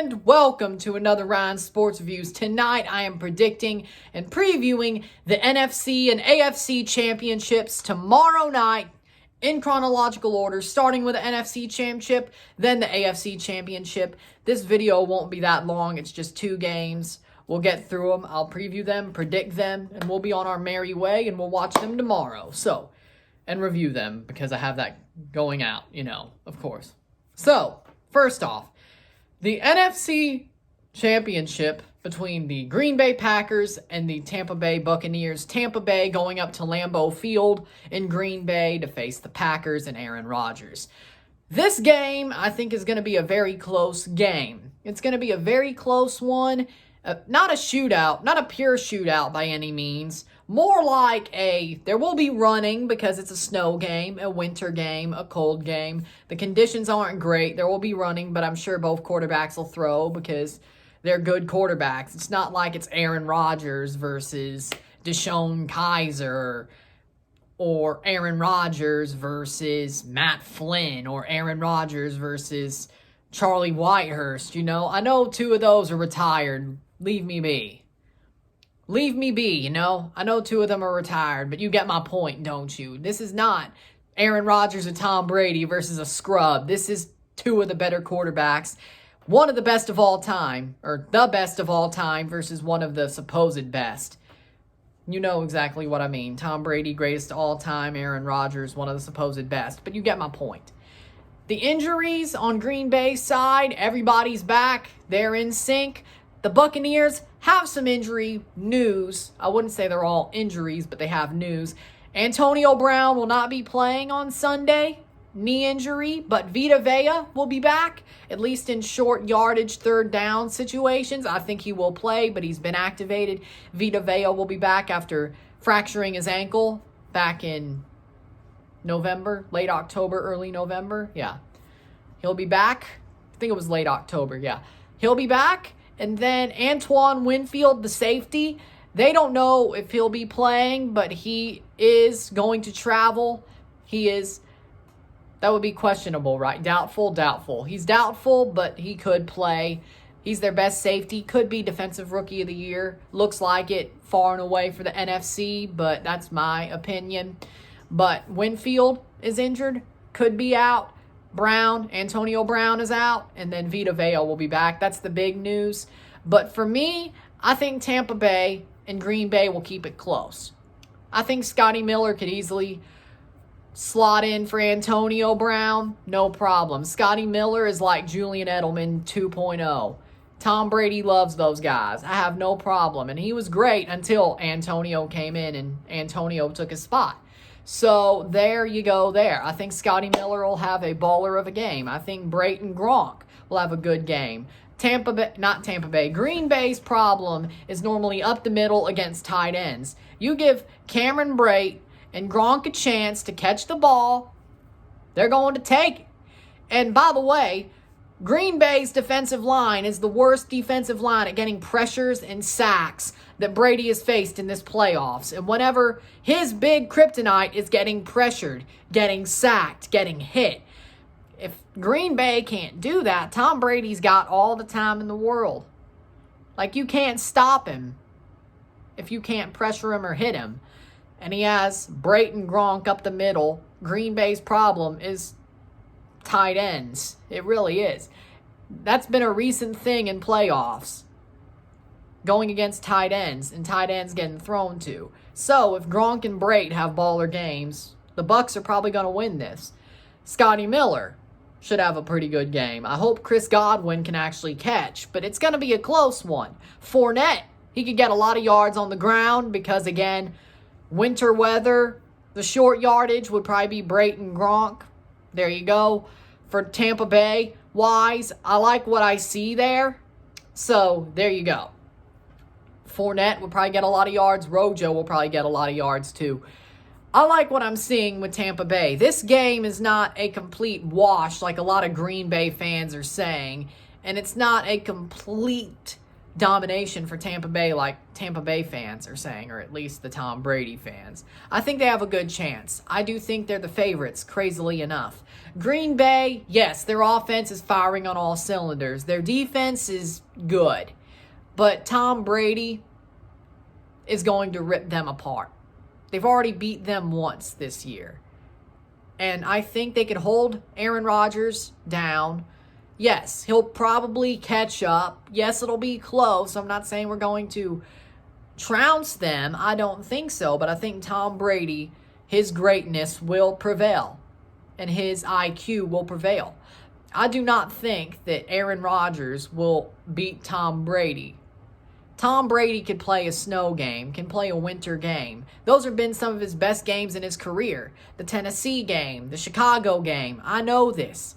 And welcome to another Ryan Sports Reviews. Tonight I am predicting and previewing the NFC and AFC Championships tomorrow night in chronological order, starting with the NFC Championship, then the AFC Championship. This video won't be that long. It's just 2 games. We'll get through them. I'll preview them, predict them, and we'll be on our merry way, and we'll watch them tomorrow. And review them because I have that going out, of course. So, first off, the NFC Championship between the Green Bay Packers and the Tampa Bay Buccaneers. Tampa Bay going up to Lambeau Field in Green Bay to face the Packers and Aaron Rodgers. This game, I think, is going to be a very close game. It's going to be a very close one. Not a shootout, not a pure shootout by any means. More like there will be running because it's a snow game, a winter game, a cold game. The conditions aren't great. There will be running, but I'm sure both quarterbacks will throw because they're good quarterbacks. It's not like it's Aaron Rodgers versus Deshaun Kaiser or Aaron Rodgers versus Matt Flynn or Aaron Rodgers versus Charlie Whitehurst, I know 2 of those are retired. Leave me be. Leave me be, I know 2 of them are retired, but you get my point, don't you? This is not Aaron Rodgers or Tom Brady versus a scrub. This is 2 of the better quarterbacks. One of the best of all time, or the best of all time versus one of the supposed best. You know exactly what I mean. Tom Brady, greatest of all time. Aaron Rodgers, one of the supposed best. But you get my point. The injuries on Green Bay's side, everybody's back. They're in sync. The Buccaneers have some injury news. I wouldn't say they're all injuries, but they have news. Antonio Brown will not be playing on Sunday, knee injury, but Vita Vea will be back, at least in short yardage, 3rd down situations. I think he will play, but he's been activated. Vita Vea will be back after fracturing his ankle back in November, late October, early November. Yeah. He'll be back. I think it was late October. Yeah. He'll be back. And then Antoine Winfield, the safety, they don't know if he'll be playing, but he is going to travel. That would be questionable, right? Doubtful. He's doubtful, but he could play. He's their best safety. Could be Defensive Rookie of the Year. Looks like it far and away for the NFC, but that's my opinion. But Winfield is injured, could be out. Antonio Brown is out, and then Vita Vea will be back. That's the big news. But for me, I think Tampa Bay and Green Bay will keep it close. I think Scotty Miller could easily slot in for Antonio Brown. No problem. Scotty Miller is like Julian Edelman 2.0. Tom Brady loves those guys. I have no problem. And he was great until Antonio came in and Antonio took his spot. So there you go there. I think Scotty Miller will have a baller of a game. I think Brayton Gronk will have a good game. Green Bay's problem is normally up the middle against tight ends. You give Cameron Brate and Gronk a chance to catch the ball, they're going to take it. And by the way, Green Bay's defensive line is the worst defensive line at getting pressures and sacks that Brady has faced in this playoffs. And whenever his big kryptonite is getting pressured, getting sacked, getting hit, if Green Bay can't do that, Tom Brady's got all the time in the world. Like, you can't stop him if you can't pressure him or hit him. And he has Brayton Gronk up the middle. Green Bay's problem is tight ends. It really is. That's been a recent thing in playoffs. Going against tight ends and tight ends getting thrown to. So if Gronk and Brate have baller games, the Bucs are probably going to win this. Scotty Miller should have a pretty good game. I hope Chris Godwin can actually catch, but it's going to be a close one. Fournette, he could get a lot of yards on the ground because, again, winter weather, the short yardage would probably be Brate and Gronk. There you go. For Tampa Bay wise, I like what I see there. So there you go. Fournette will probably get a lot of yards. Rojo will probably get a lot of yards too. I like what I'm seeing with Tampa Bay. This game is not a complete wash like a lot of Green Bay fans are saying. And it's not a complete domination for Tampa Bay like Tampa Bay fans are saying, or at least the Tom Brady fans. I think they have a good chance. I do think they're the favorites, crazily enough. Green Bay, yes, their offense is firing on all cylinders. Their defense is good. But Tom Brady is going to rip them apart. They've already beat them once this year. And I think they could hold Aaron Rodgers down. Yes, he'll probably catch up. Yes, it'll be close. I'm not saying we're going to trounce them. I don't think so. But I think Tom Brady, his greatness will prevail. And his IQ will prevail. I do not think that Aaron Rodgers will beat Tom Brady. Tom Brady could play a snow game, can play a winter game. Those have been some of his best games in his career. The Tennessee game, the Chicago game. I know this.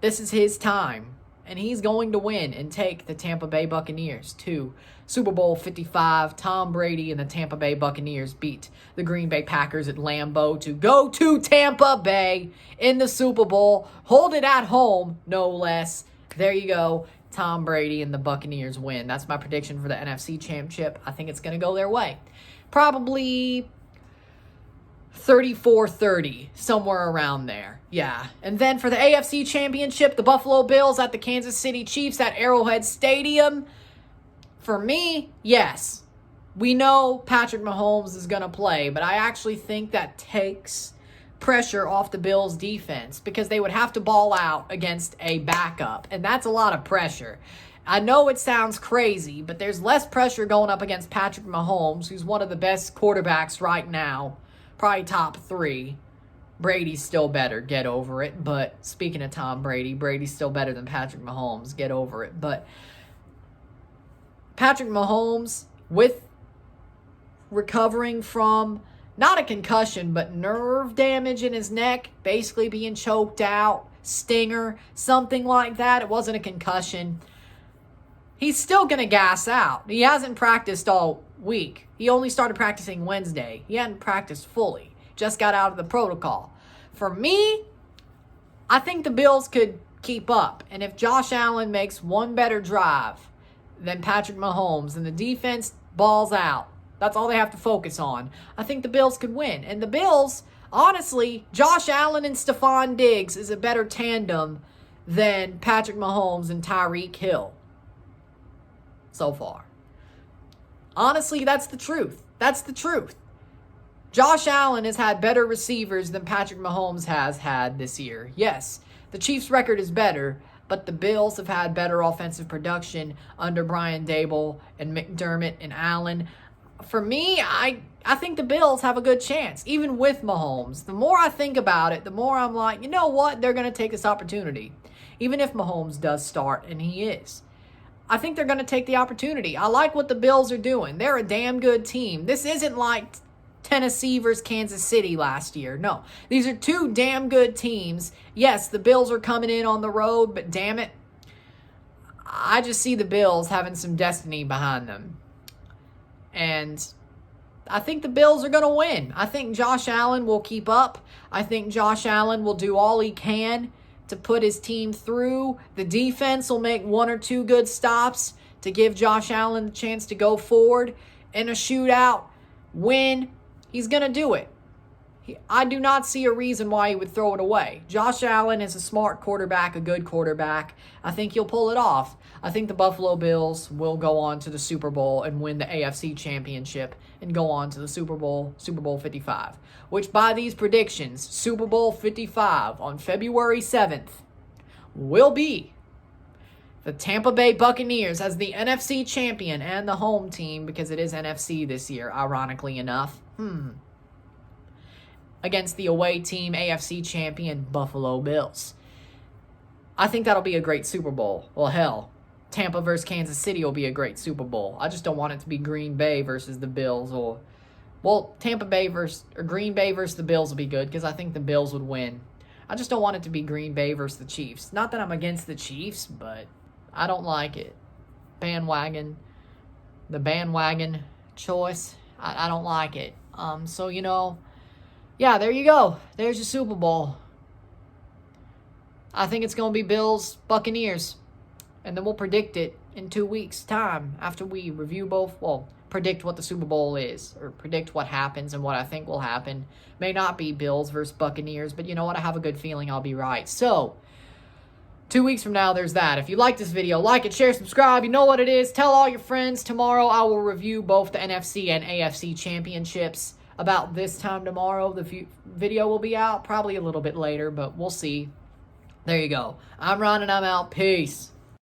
This is his time. And he's going to win and take the Tampa Bay Buccaneers to Super Bowl 55. Tom Brady and the Tampa Bay Buccaneers beat the Green Bay Packers at Lambeau to go to Tampa Bay in the Super Bowl. Hold it at home, no less. There you go. Tom Brady and the Buccaneers win. That's my prediction for the NFC Championship. I think it's going to go their way. Probably 34-30, somewhere around there. Yeah. And then for the AFC Championship, the Buffalo Bills at the Kansas City Chiefs at Arrowhead Stadium. For me, yes. We know Patrick Mahomes is going to play, but I actually think that takes pressure off the Bills defense because they would have to ball out against a backup, and that's a lot of pressure. I know it sounds crazy, but there's less pressure going up against Patrick Mahomes, who's one of the best quarterbacks right now, probably top 3. Brady's still better, get over it. But speaking of Tom Brady, Brady's still better than Patrick Mahomes, get over it. But Patrick Mahomes, with recovering from not a concussion, but nerve damage in his neck, basically being choked out, stinger, something like that. It wasn't a concussion. He's still going to gas out. He hasn't practiced all week. He only started practicing Wednesday. He hadn't practiced fully. Just got out of the protocol. For me, I think the Bills could keep up. And if Josh Allen makes one better drive than Patrick Mahomes and the defense balls out, that's all they have to focus on, I think the Bills could win. And the Bills, honestly, Josh Allen and Stephon Diggs is a better tandem than Patrick Mahomes and Tyreek Hill so far. Honestly, that's the truth. That's the truth. Josh Allen has had better receivers than Patrick Mahomes has had this year. Yes, the Chiefs' record is better, but the Bills have had better offensive production under Brian Daboll and McDermott and Allen. For me, I think the Bills have a good chance, even with Mahomes. The more I think about it, the more I'm like, you know what? They're going to take this opportunity. Even if Mahomes does start, and he is. I think they're going to take the opportunity. I like what the Bills are doing. They're a damn good team. This isn't like Tennessee versus Kansas City last year. No, these are two damn good teams. Yes, the Bills are coming in on the road, but damn it, I just see the Bills having some destiny behind them. And I think the Bills are going to win. I think Josh Allen will keep up. I think Josh Allen will do all he can to put his team through. The defense will make one or two good stops to give Josh Allen the chance to go forward in a shootout, win. He's going to do it. I do not see a reason why he would throw it away. Josh Allen is a smart quarterback, a good quarterback. I think he'll pull it off. I think the Buffalo Bills will go on to the Super Bowl and win the AFC Championship and go on to the Super Bowl 55. Which by these predictions, Super Bowl 55 on February 7th will be the Tampa Bay Buccaneers as the NFC champion and the home team, because it is NFC this year, ironically enough. Against the away team, AFC champion Buffalo Bills. I think that'll be a great Super Bowl. Well, hell, Tampa versus Kansas City will be a great Super Bowl. I just don't want it to be Green Bay versus the Bills, or, well, Green Bay versus the Bills will be good because I think the Bills would win. I just don't want it to be Green Bay versus the Chiefs. Not that I'm against the Chiefs, but I don't like it. The bandwagon choice, I don't like it. So, yeah, there you go. There's your Super Bowl. I think it's going to be Bills, Buccaneers. And then we'll predict it in 2 weeks' time after we review both, well, predict what the Super Bowl is, or predict what happens and what I think will happen. May not be Bills versus Buccaneers, but you know what? I have a good feeling I'll be right. So, 2 weeks from now, there's that. If you like this video, like it, share, subscribe. You know what it is. Tell all your friends. Tomorrow, I will review both the NFC and AFC Championships. About this time tomorrow, the video will be out. Probably a little bit later, but we'll see. There you go. I'm Ron, and I'm out. Peace.